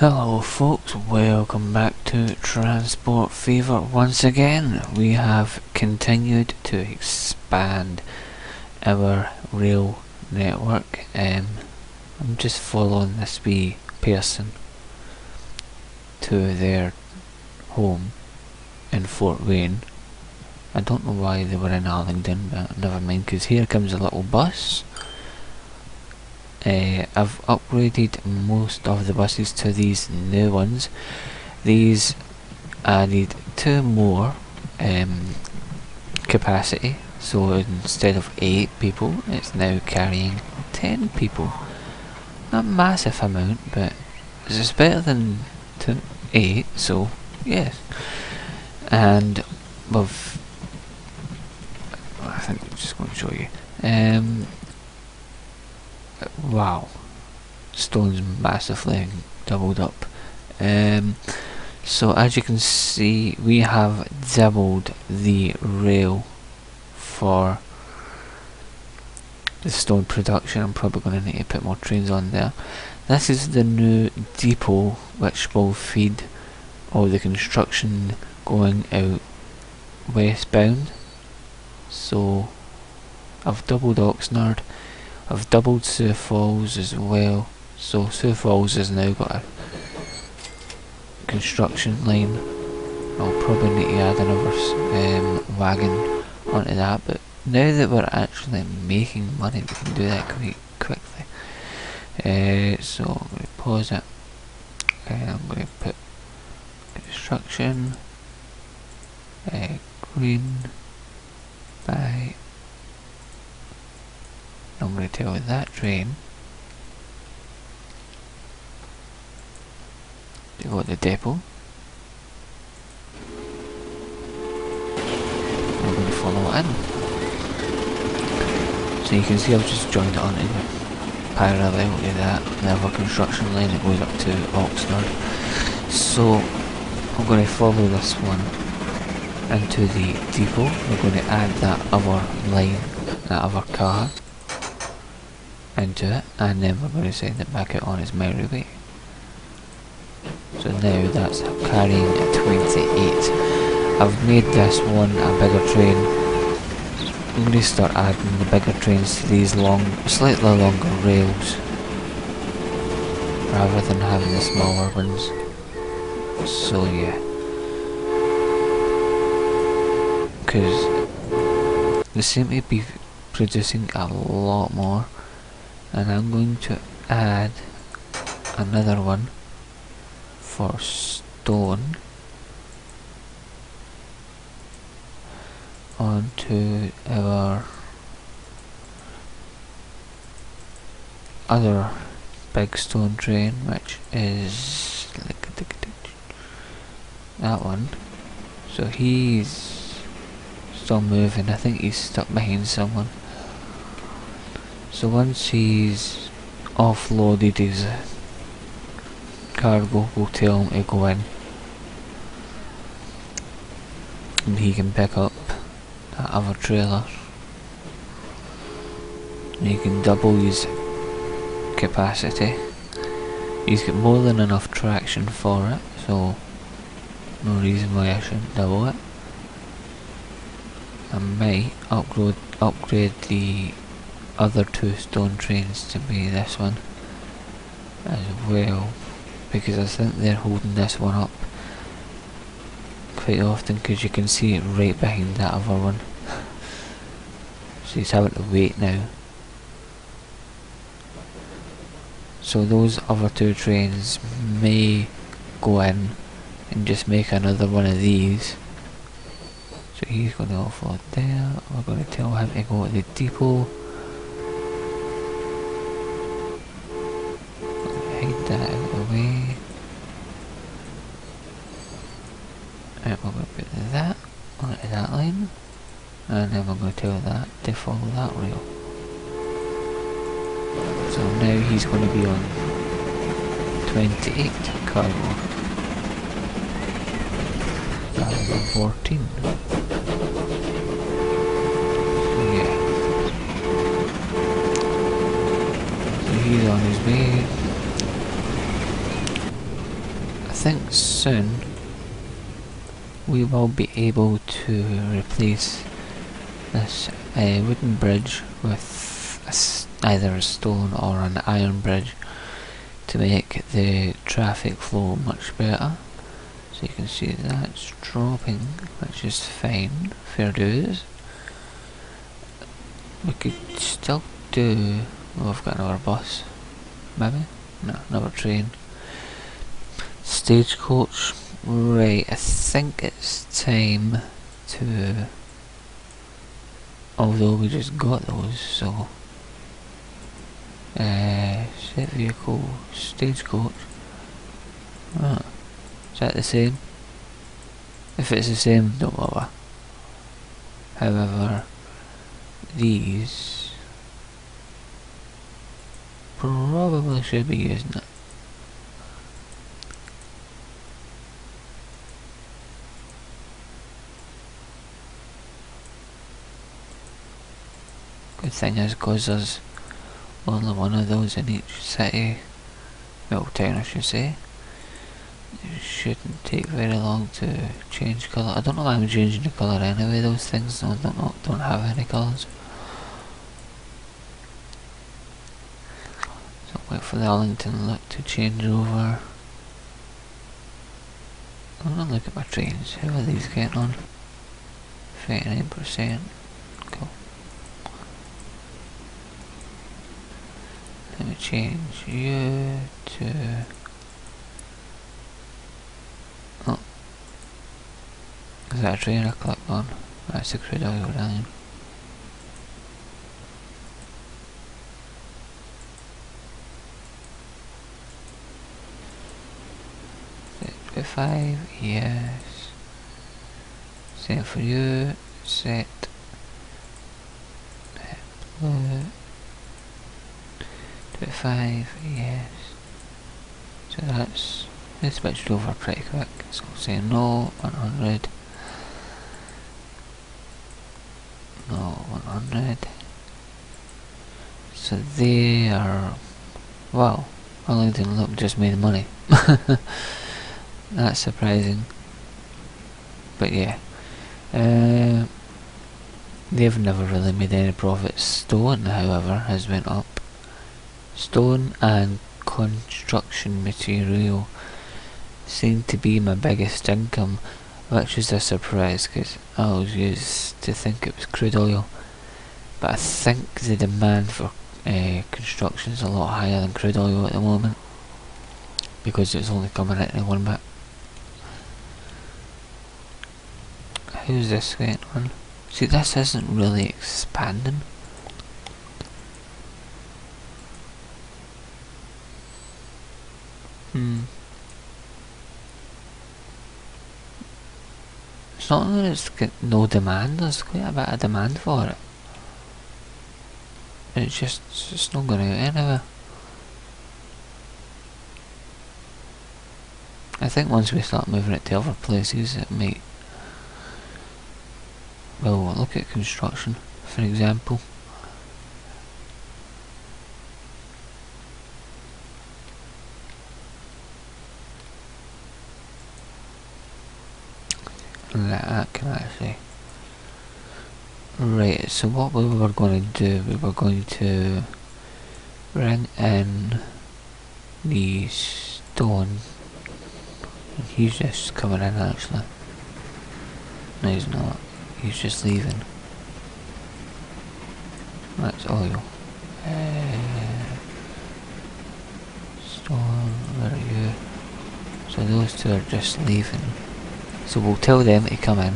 Hello folks, welcome back to Transport Fever once again. We have continued to expand our rail network. I'm just following this wee person to their home in Fort Wayne. I don't know why they were in Arlington, but never mind, because here comes a little bus. I've upgraded most of the buses to these new ones. These added 2 more capacity, so instead of 8 people it's now carrying 10 people. Not a massive amount, but it's better than 8, so yes. And with, I think I'm just going to show you. Wow, stone's massively doubled up. So as you can see, we have doubled the rail for the stone production. I'm probably going to need to put more trains on there. This is the new depot which will feed all the construction going out westbound. So I've doubled Oxnard. I've doubled Sioux Falls as well, so Sioux Falls has now got a construction line. I'll probably need to add another wagon onto that, but now that we're actually making money, we can do that quite quickly. So I'm going to pause it, and I'm going to put construction, green, by. I'm going to tell that train to go to the depot. I'm going to follow it in. So you can see I've just joined it onto the parallel to that. They have a construction line that goes up to Oxnard. So I'm going to follow this one into the depot. We're going to add that other line, that other car into it, and then we're going to send it back out on its merry way. So now that's carrying a 28. I've made this one a bigger train. I'm going to start adding the bigger trains to these slightly longer rails, rather than having the smaller ones. So yeah, because they seem to be producing a lot more. And I'm going to add another one for stone onto our other big stone train, which is that one. So he's still moving. I think he's stuck behind someone. So once he's offloaded his cargo, we'll tell him to go in, and he can pick up that other trailer. And he can double his capacity. He's got more than enough traction for it, so no reason why I shouldn't double it. I might upgrade the other 2 stone trains to be this one as well, because I think they're holding this one up quite often, because you can see it right behind that other one. So he's having to wait now. So those other 2 trains may go in and just make another one of these. So he's going to offload there. We're going to tell him to go to the depot. That out of the way, and we're going to put that onto that line, and then we're going to tell that to follow that rail. So now he's going to be on 28 cargo rather than 14. So yeah, so he's on his way. think soon we will be able to replace this wooden bridge with either a stone or an iron bridge to make the traffic flow much better. So you can see that's dropping, which is fine, fair dues. We could still do... oh, we've got another bus, maybe? No, another train. Stagecoach. Right, I think it's time to... although we just got those, so... set vehicle, stagecoach. Oh, is that the same? If it's the same, don't bother. However, these probably should be using it. Good thing is, because there's only one of those in each city, well, town I should say. It shouldn't take very long to change colour. I don't know why I'm changing the colour anyway, those things don't have any colours. So wait for the Arlington look to change over. I'm gonna look at my trains. How are these getting on? 39%. Cool. Let me change you to... oh. Is that a train I clicked on? That's the crude oil line. Set 5, yes. Same for you. Set blue. 25, yes. So that's switched over pretty quick. So we'll say no, 100. No, 100. So they are... wow, Arlington Look just made money. That's surprising. But yeah. They've never really made any profit. Stone, however, has went up. Stone and construction material seem to be my biggest income, which is a surprise because I was used to think it was crude oil. But I think the demand for construction is a lot higher than crude oil at the moment because it's only coming out in one bit. How's this going on? See, this isn't really expanding. It's not that it's got no demand, there's quite a bit of demand for it. It's not going out anywhere. I think once we start moving it to other places it might... well, look at construction, for example. Like that, can I say? Right, so what we were going to do, we were going to bring in the stone. He's just coming in actually. No, he's not. He's just leaving. That's oil. Stone, where are you? So those two are just leaving. So we'll tell them to come in.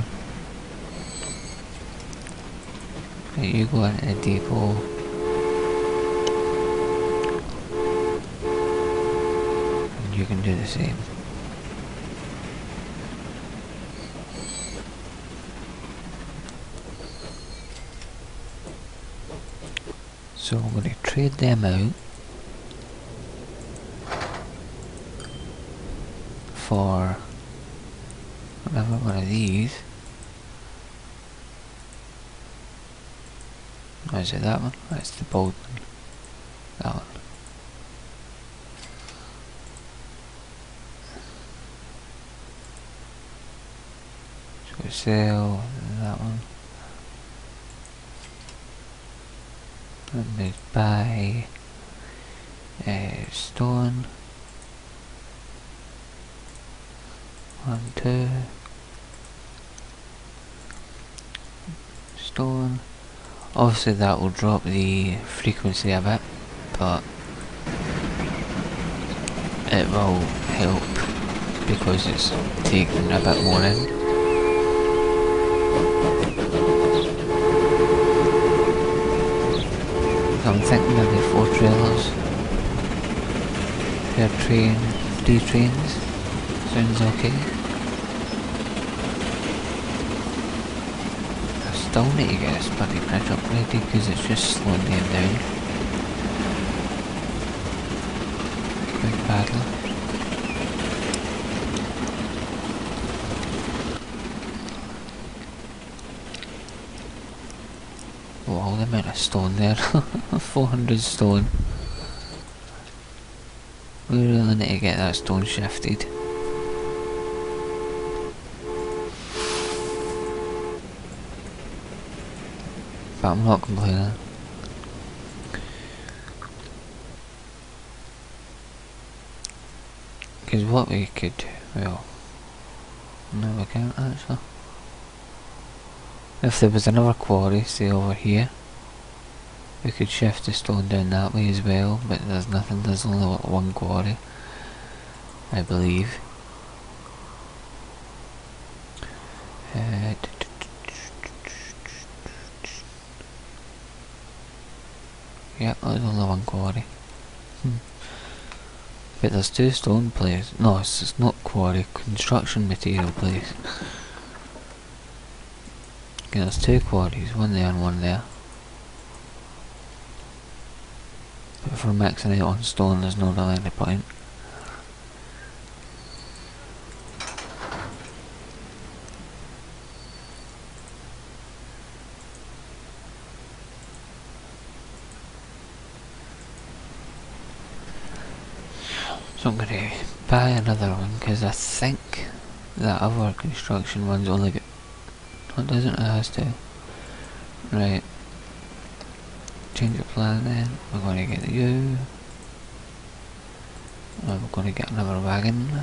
Right, you go into the depot. And you can do the same. So I'm going to trade them out for another one of these. Or is it that one? That's the bold one. That one. sell that one. And there's buy stone. 1, 2 stone. Obviously that will drop the frequency a bit, but it will help because it's taking a bit more in. So I'm thinking maybe 4 trailers per train, 3 trains. Sounds okay. I still need to get this bloody bridge upgraded because it's just slowing them down quite badly. Wow, the amount of stone there. 400 stone. We really need to get that stone shifted. But I'm not complaining. Because what we could, well, no we can't actually. If there was another quarry, say over here, we could shift the stone down that way as well, but there's nothing, there's only one quarry, I believe. Yep, there's only one quarry. But there's 2 stone places. No, it's not quarry, construction material place. Okay, there's 2 quarries, one there and one there. But for maxing out on stone there's not really any point. So I'm going to buy another one because I think that other construction one's only got... Oh, it doesn't, it has to. Right. Change the plan then. We're going to get you. We're going to get another wagon.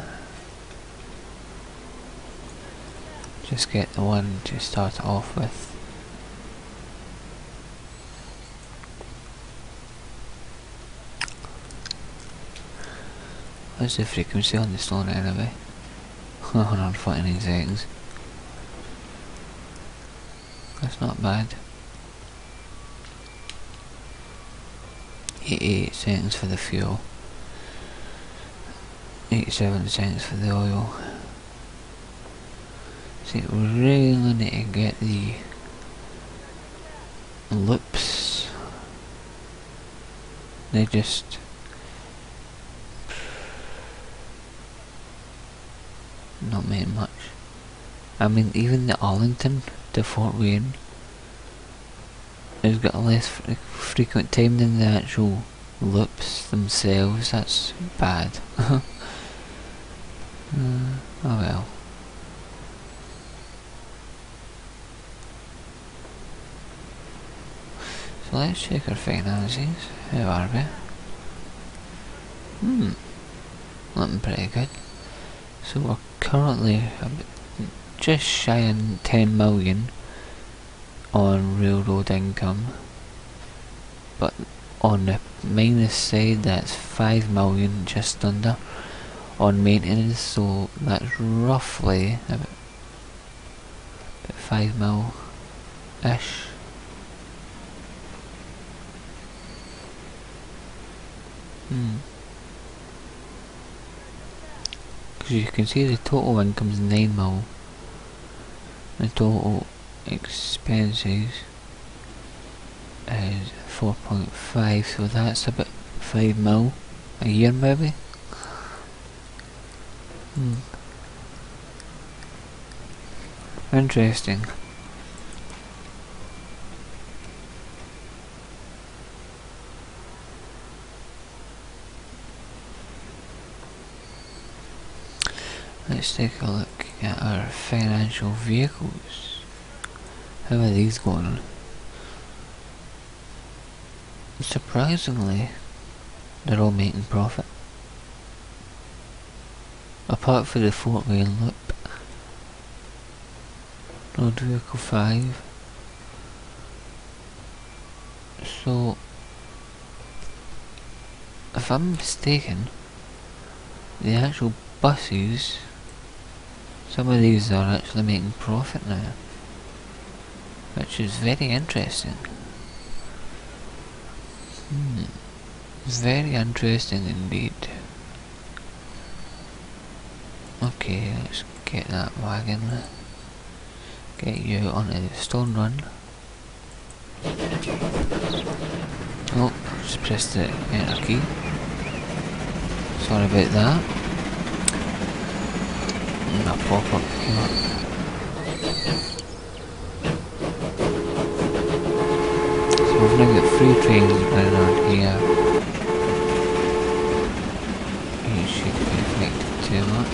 Just get the one to start off with. What's the frequency on the stone anyway? 149 seconds. That's not bad. 88 seconds for the fuel. 87 seconds for the oil. See, we really need to get the loops. They just... not make much. I mean, even the Arlington to Fort Wayne has got a less frequent time than the actual loops themselves. That's bad. Oh well. So let's check our finances. How are we? Looking pretty good. So we're currently just shy of 10 million on railroad income, but on the minus side that's 5 million just under on maintenance, so that's roughly about 5 mil ish. Because you can see the total income is 9 mil. The total expenses is 4.5, so that's about 5 mil a year maybe. Interesting. Let's take a look at our financial vehicles. How are these going? Surprisingly, they're all making profit. Apart from the Fort Wayne Loop. Road Vehicle 5. So, if I'm mistaken, the actual buses, some of these are actually making profit now, which is very interesting. Very interesting indeed. Okay, let's get that wagon. Get you onto the stone run. Oh, just pressed the enter key. Sorry about that. And a pop-up here. So we've now got 3 trains running on here. You should be affected too much.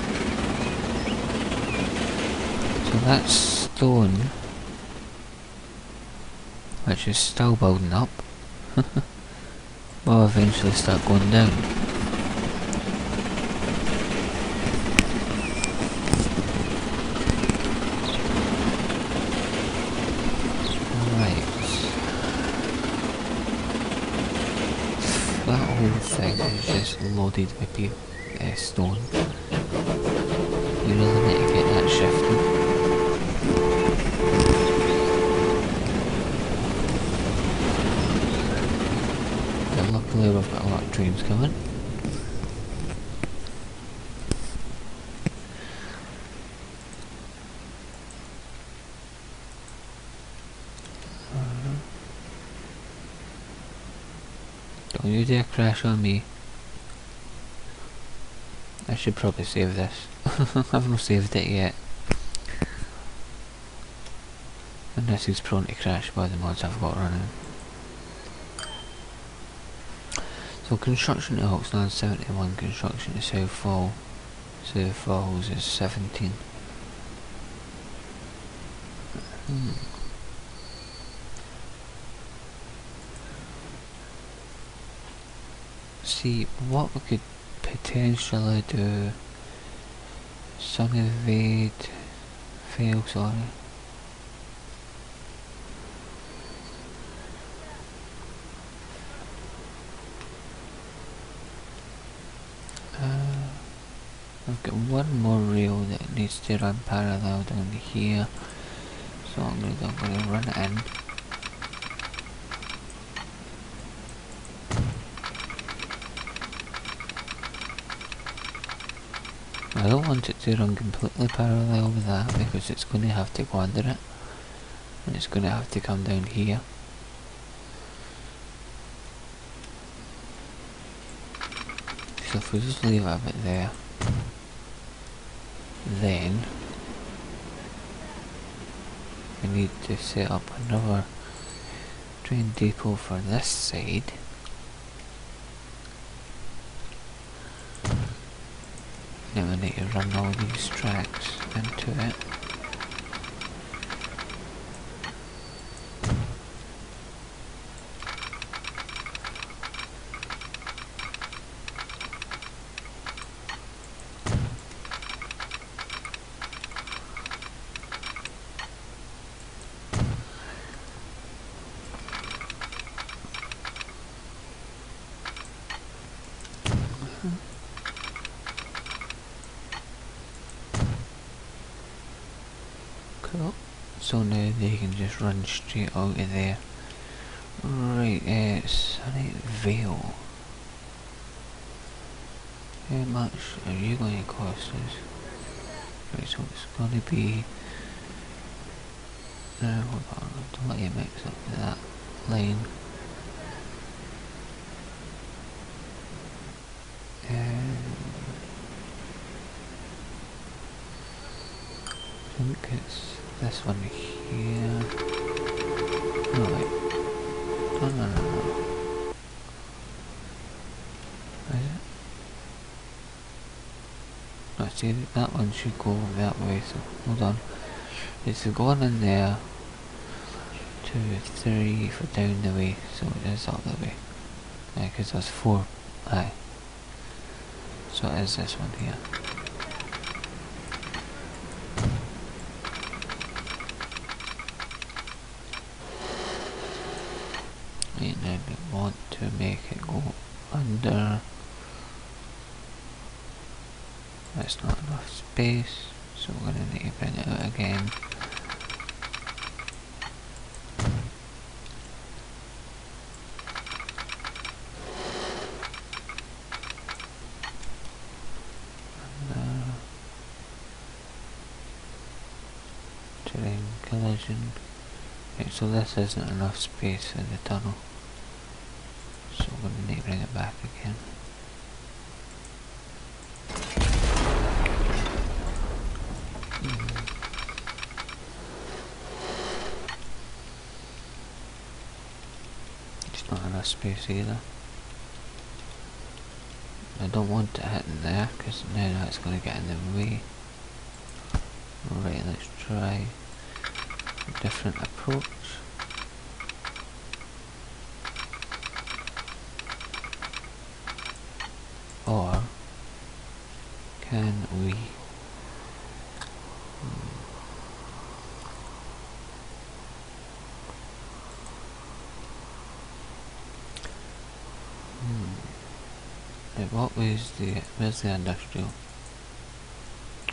So that's stone, which is still building up, will eventually start going down. Right. That whole thing is just loaded with stone. You really need to get that shifting. Luckily we've got a lot of trains coming. Don't you dare crash on me. I should probably save this. I've not saved it yet. And this is prone to crash by the mods I've got running. So construction to Oxnard 71, construction to South Falls is 17. See, what we could potentially do. Sunnyvale fail, sorry. I've got one more rail that needs to run parallel down here, so I'm going to run it in. I don't want it to run completely parallel with that because it's going to have to go under it, and it's going to have to come down here. So if we just leave it a bit there, then we need to set up another train depot for this side. Then we need to run all these tracks into it. Cool. So now they can just run straight out of there. Right, Sunnyvale. How much are you going to cost us? Right, so it's going to be... hold on, don't let you mix up with that line. I think it's this one here. No, wait. No. Is it? I see that one should go that way, so hold on. It's the one in there. 2, 3 for down the way, so it is up the way. Yeah, because there's 4. Aye. So it is this one here. And then we want to make it go under. That's not enough space, so we're going to need to bring it out again. Terrain collision. Right, so this isn't enough space for the tunnel, so we're going to need to bring it back again. It's not enough space either. I don't want it hitting there, because now that's going to get in the way. Right, let's try a different approach. Or can we Right, where's the industrial?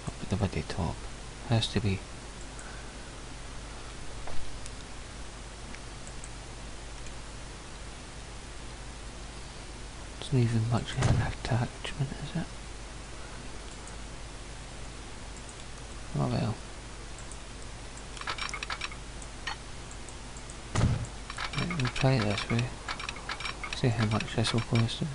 Up at the bloody top. Has to be. It's not even much of an attachment, is it? Oh well. Right, we'll try it this way. See how much this will cost us.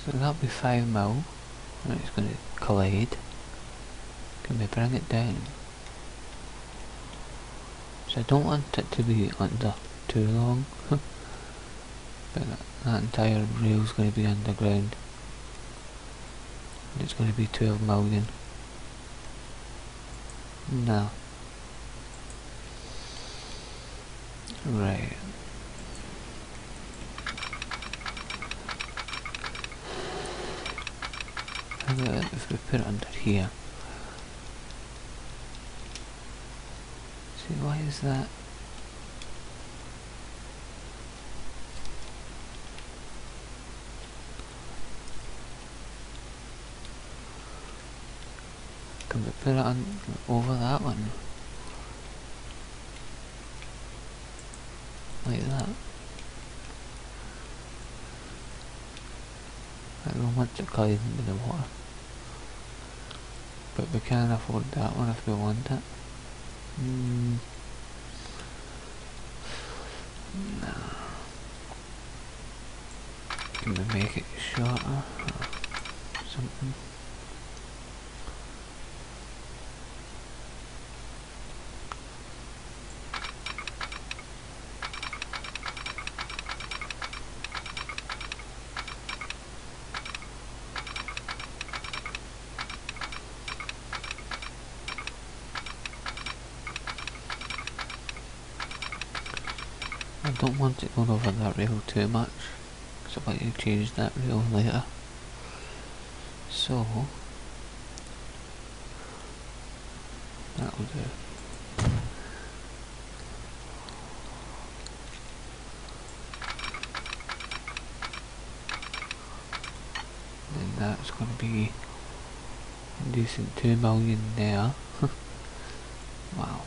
So that'll be 5 mil, and it's going to collide. Can we bring it down? So I don't want it to be under too long, but that entire rail is going to be underground. And it's going to be 12 million. No. Right. How about if we put it under here? See, why is that? Can we put it on over that one? Like that. I don't want to collide into the water. But we can afford that one if we want it. No. Can we make it shorter or something? I don't want it going over that rail too much, because I want to change that rail later. So that'll do. And that's going to be a decent 2 million there. Wow.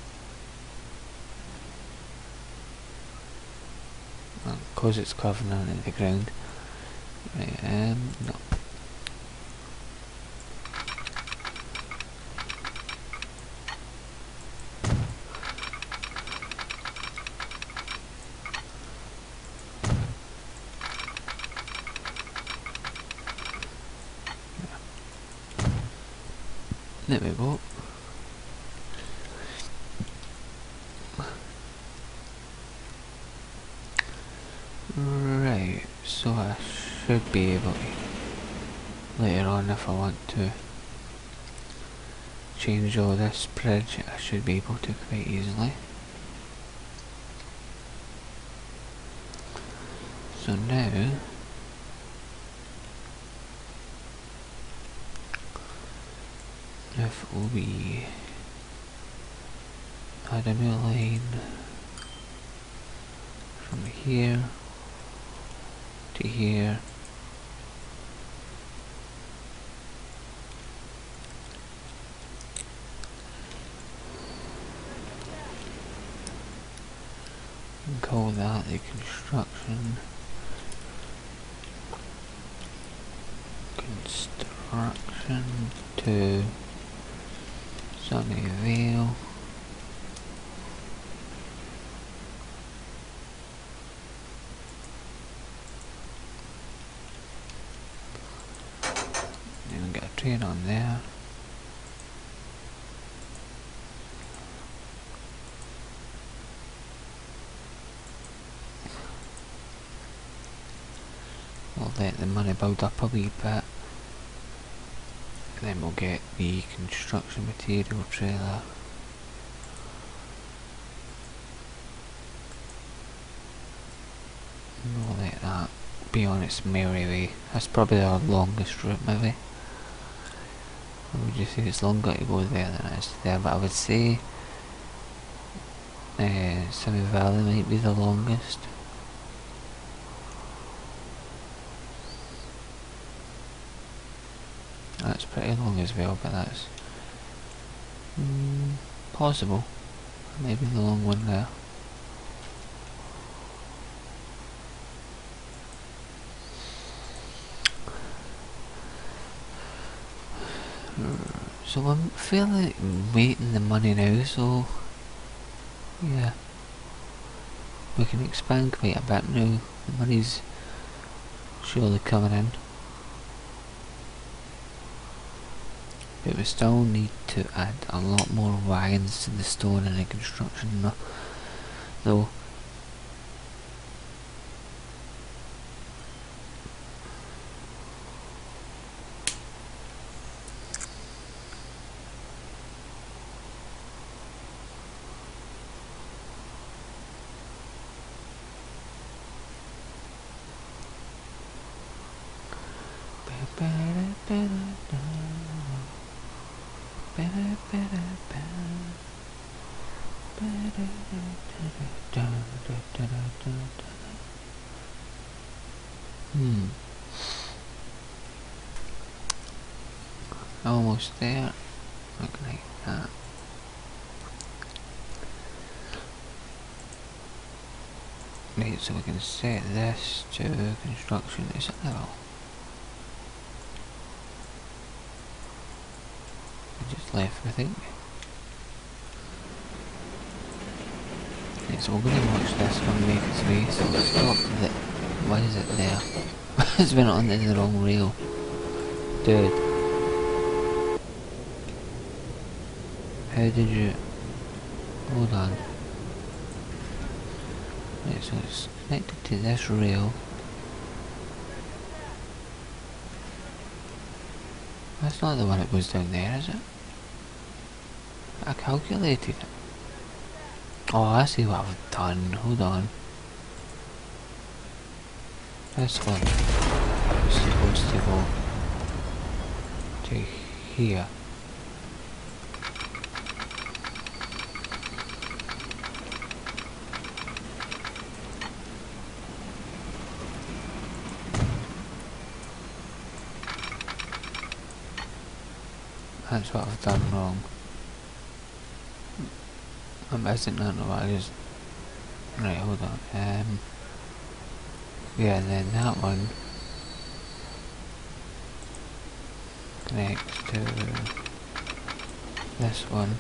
Because it's covering into the ground. Right, no. There we go. Right, so I should be able to, later on if I want to change all this bridge, I should be able to quite easily. So now, if we add a new line from here to here, and call that the construction to Sunnyvale. And get a train on there. We'll let the money build up a wee bit. Then we'll get the construction material trailer. And we'll let that be on its merry way. That's probably our longest route maybe. I would just say it's longer to go there than it is there, but I would say Simi Valley might be the longest. That's pretty long as well, but that's possible. Maybe the long one there. So I'm fairly waiting the money now, so yeah. We can expand quite a bit now. The money's surely coming in. But we still need to add a lot more wagons to the stone and the construction though. Almost there. Look like that. Right, so we can set this to construction. Is it level? We just left, I think. Right, so we're going to watch this one make its way. So let's stop the. Why is it there? It's been on the wrong rail. Dude. How did you... Hold on. Right, so it's connected to this rail. That's not the one that goes down there, is it? I calculated it. Oh, I see what I've done. Hold on. This one is supposed to go to here. That's what I've done wrong. I'm missing that, no, I just... Right, hold on. Yeah, and then that one connects to this one.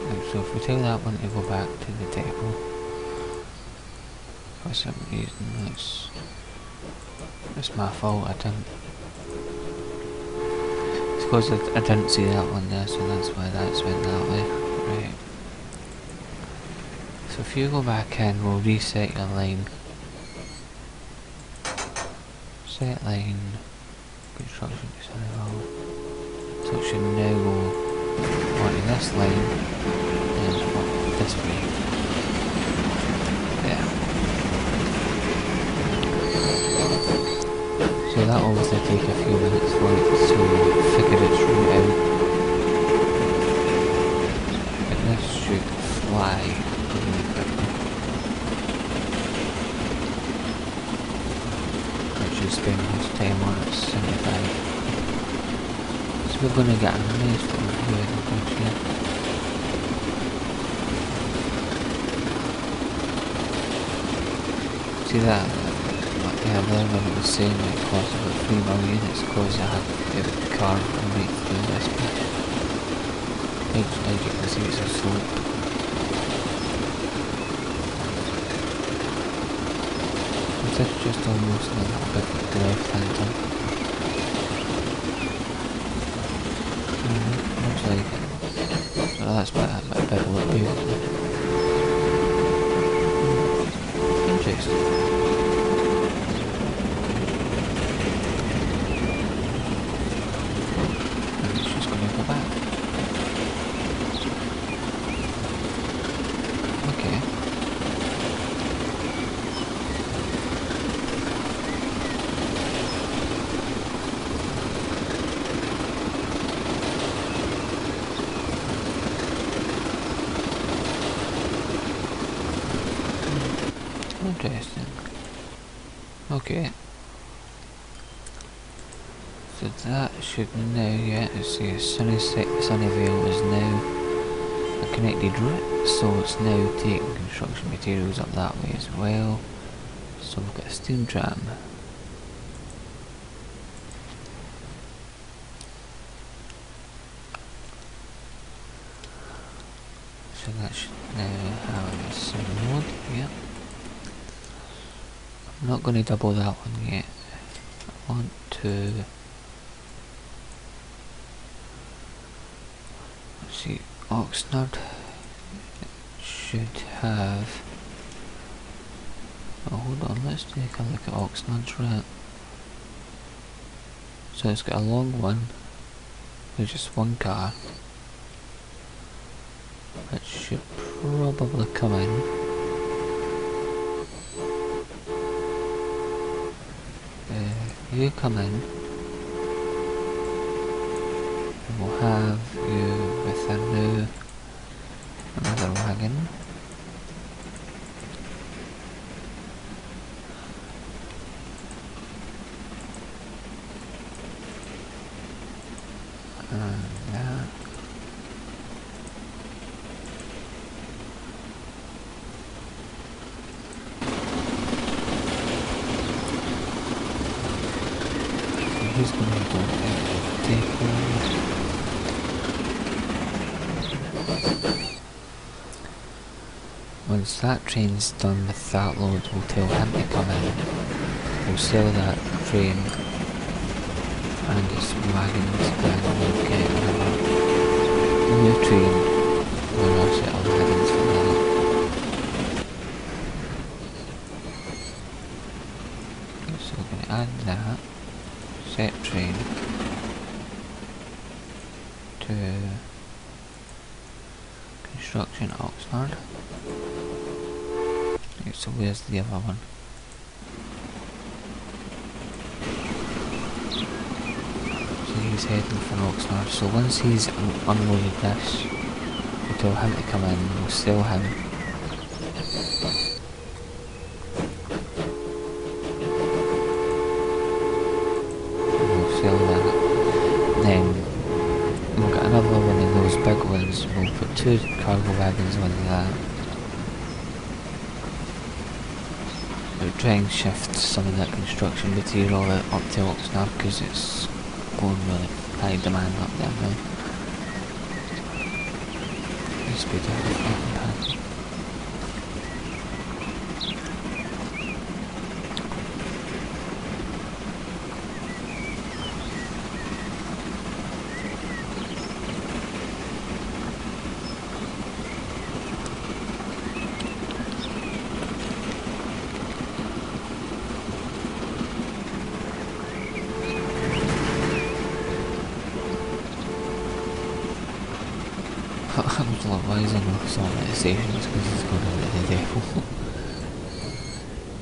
Right, so if we tell that one to go back to the depot, for some reason that's my fault, I didn't because I didn't see that one there, so that's why that's went that way. Right. So if you go back in, we'll reset your line. Set line, construction disable. So it should now go onto this line and up this way. There. So that will obviously take a few minutes for it to figure its route out. But this should fly really quickly. It should spend most time on its 75. So we're going to get a nice little view of the bridge here. See that? Yeah, there when it was saying it cost about 3 million, it's because I had to get the car right through this bit. As you can see, it's a slope. This is just almost a little bit like the left hand turn. Looks like it. So that's a bit of a view. Interesting. Interesting. Okay. So that should now get, let's see, Sunnyvale is now a connected route, so it's now taking construction materials up that way as well. So we've got a steam tram. So that should now have some mode, yeah. I'm not going to double that one yet. I want to... Let's see, Oxnard should have... Oh, hold on, let's take a look at Oxnard's route. So it's got a long one, with just one car. It should probably come in. You come in, and we'll have you with another wagon. And that. He's going to go and take one. Once that train's done with that load, we'll tell him to come in. We'll sell that train and its wagons, and we'll get a new train with our set of wagons for that. So we're going to add that. Set train to construction Oxnard. Okay, so where's the other one? So he's heading for Oxnard. So once he's unloaded this, we'll tell him to come in, we'll sell him. Big ones, we'll put 2 cargo wagons on that. We'll try and shift some of that construction material up to Oxnard because it's going really high demand up there now. Speed up the flattened path. Why is there no solid stations? Because it's going to be the depot.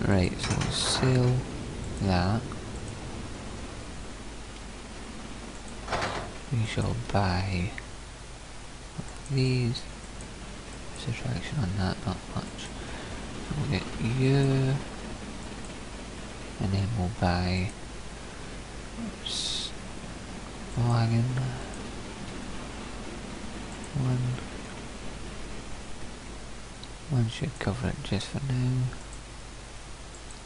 Right, so we'll sell that. We shall buy these. Subtraction on that, not much. So we'll get you, and then we'll buy wagon. One should cover it just for now.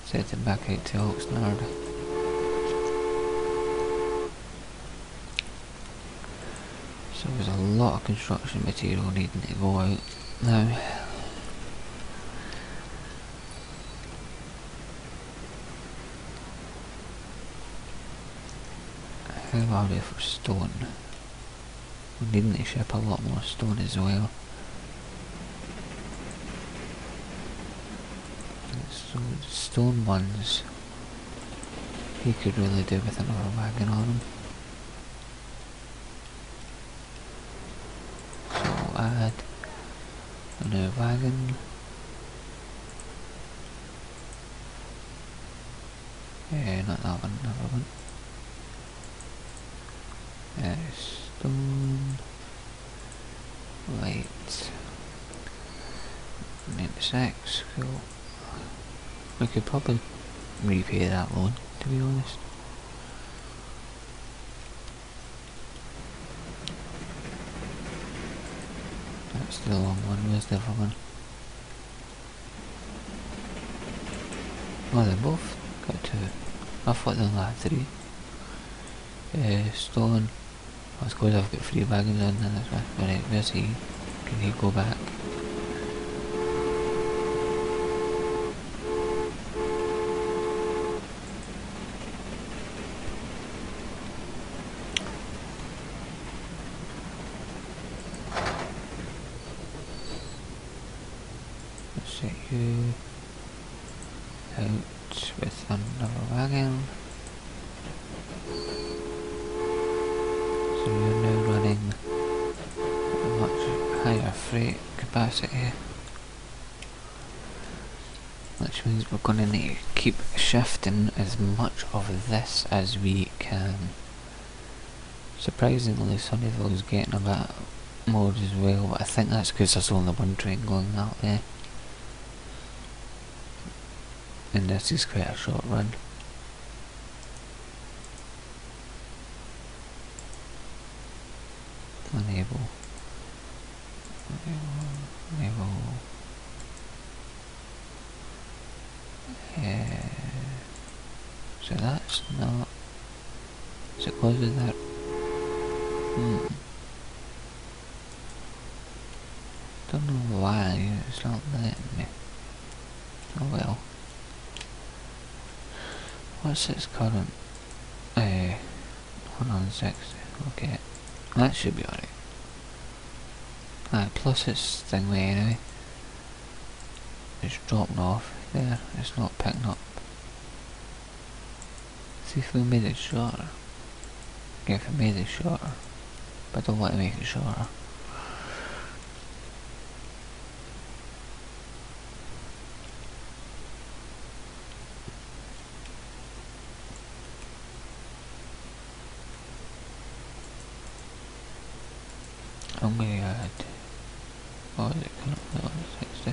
Set it back out to Oxnard. So there's a lot of construction material needing to go out now. How are we for stone? We're needing to ship a lot more stone as well. So the stone ones, he could really do with another wagon on them. So we'll add a new wagon. Not that one, another one. Stone, light, 96, cool. We could probably repay that loan, to be honest. That's the long one, where's the other one? Oh, they both got two. I thought they only had three. Stone. I suppose I've got 3 wagons on there, that's why. Alright, where's he? Can he go back? Let's set you out with another wagon. So you're now running a much higher freight capacity, which means we're going to need to keep shifting as much of this as we can. Surprisingly, Sunnyville's getting a bit more as well, but I think that's because there's only one train going that way. And this is quite a short run. Enable. So that's not. So it goes with that. Don't know why it's not letting me. Oh well. What's its current? 160. Okay. That should be alright. Plus it's thingy anyway. It's dropping off there, it's not picking up. See if we made it shorter. Okay, if we made it shorter. But I don't want to make it shorter. I'm going to add. Oh, is it coming up on 60?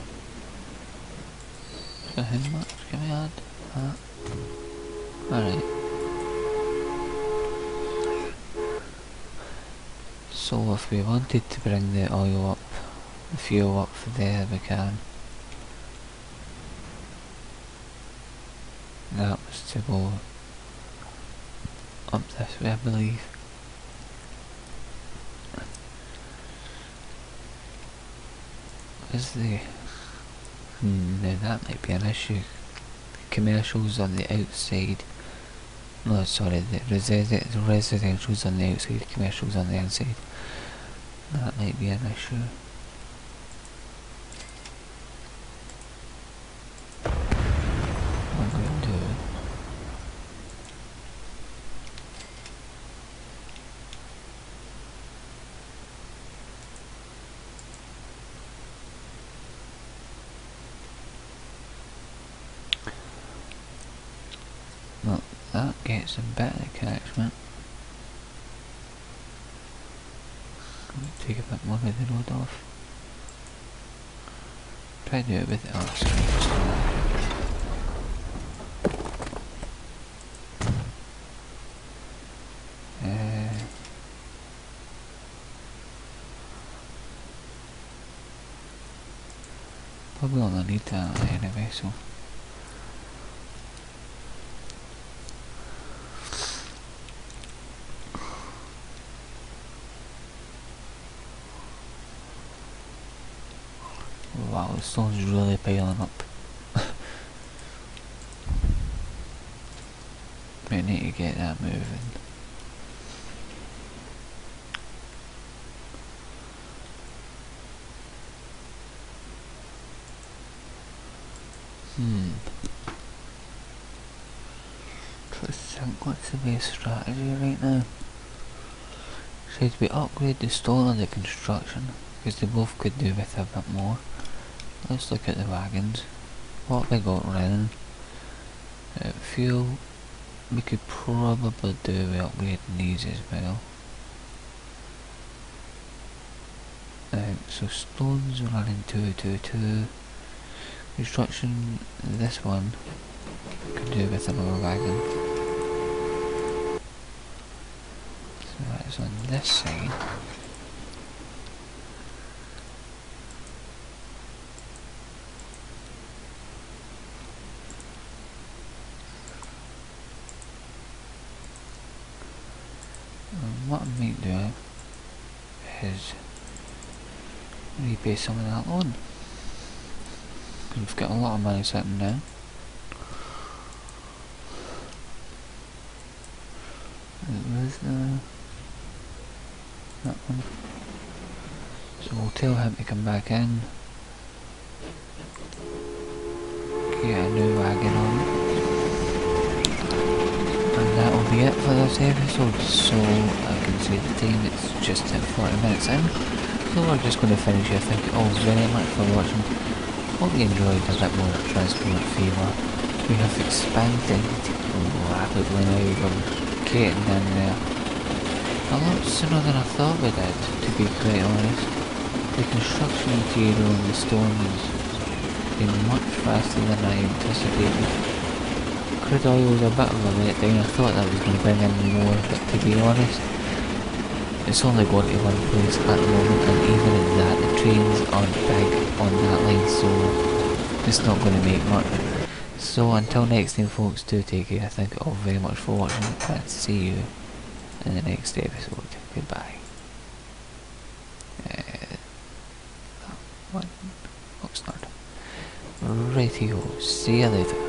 So how much can we add? Alright. So if we wanted to bring the oil up, the fuel up for there, we can. That was to go up this way, I believe. Is the now that might be an issue. Commercials on the outside. No, sorry, the residentials on the outside, commercials on the inside. That might be an issue. I'm going to That gets a bit of catchment. Take a bit more of the road off. Try to do it with the arse. Probably only need that anyway, so. Wow, the stone's really piling up. We need to get that moving. Try to think what's the best strategy right now. Should we upgrade the stone or the construction? Because they both could do with a bit more. Let's look at the wagons. What have we got running? Fuel. We could probably do with upgrading these as well. So stones running 222. Construction, this one could do with another wagon. So that's on this side. And what I might do is repay some of that loan. We've got a lot of money sitting down. Where's that one? So we'll tell him to come back in. Get a new wagon on. And that will be it for this episode. So I can see the time, it's just at 40 minutes in. So we're just going to finish here. Thank you all very much for watching. Hope you enjoyed a bit more Transport Fever. We have expanded rapidly now, we're getting in there a lot sooner than I thought we did, to be quite honest. The construction material and the stone has been much faster than I anticipated. Crude oil was a bit of a letdown. I thought that was going to bring in more, but to be honest, it's only got to one place at the moment, and even at that, the trains aren't big on that line, so it's not going to make much. So until next time folks, do take care. Thank you all very much for watching, and see you in the next episode. Goodbye. What? Oxnard. Rightio, see you later.